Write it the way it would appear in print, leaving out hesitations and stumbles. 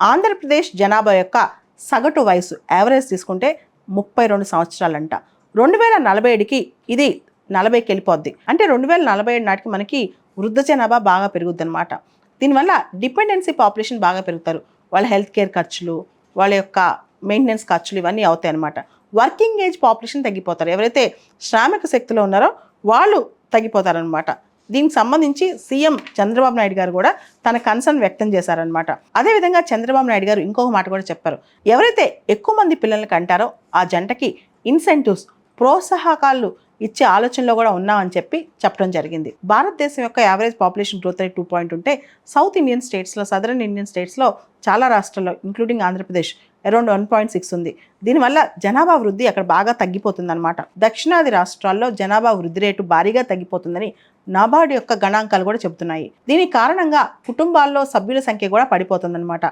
ఆంధ్రప్రదేశ్ జనాభా యొక్క సగటు వయసు యావరేజ్ తీసుకుంటే 32 సంవత్సరాలంట. 2047కి ఇది 40కి వెళ్ళిపోద్ది. అంటే 2047 నాటికి మనకి వృద్ధ జనాభా బాగా పెరుగుద్ది అనమాట. దీనివల్ల డిపెండెన్సీ పాపులేషన్ బాగా పెరుగుతారు. వాళ్ళ హెల్త్ కేర్ ఖర్చులు, వాళ్ళ యొక్క మెయింటెనెన్స్ ఖర్చులు ఇవన్నీ అవుతాయి అనమాట. వర్కింగ్ ఏజ్ పాపులేషన్ తగ్గిపోతారు. ఎవరైతే శ్రామిక శక్తిలో ఉన్నారో వాళ్ళు తగ్గిపోతారనమాట. దీనికి సంబంధించి సీఎం చంద్రబాబు నాయుడు గారు కూడా తన కన్సర్న్ వ్యక్తం చేశారనమాట. అదేవిధంగా చంద్రబాబు నాయుడు గారు ఇంకొక మాట కూడా చెప్పారు. ఎవరైతే ఎక్కువ మంది పిల్లల్ని కంటారో ఆ జంటకి ఇన్సెంటివ్స్, ప్రోత్సాహకాలు ఇచ్చే ఆలోచనలో కూడా ఉన్నామని చెప్పడం జరిగింది. భారతదేశం యొక్క యావరేజ్ పాపులేషన్ గ్రోత్ రేట్ 2 ఉంటే సౌత్ ఇండియన్ స్టేట్స్లో, సదరన్ ఇండియన్ స్టేట్స్లో చాలా రాష్ట్రాల్లో ఇంక్లూడింగ్ ఆంధ్రప్రదేశ్ అరౌండ్ 1.6 ఉంది. దీనివల్ల జనాభా వృద్ధి అక్కడ బాగా తగ్గిపోతుందన్నమాట. దక్షిణాది రాష్ట్రాల్లో జనాభా వృద్ధి రేటు భారీగా తగ్గిపోతుందని నాబార్డు యొక్క గణాంకాలు కూడా చెబుతున్నాయి. దీని కారణంగా కుటుంబాల్లో సభ్యుల సంఖ్య కూడా పడిపోతుందన్నమాట.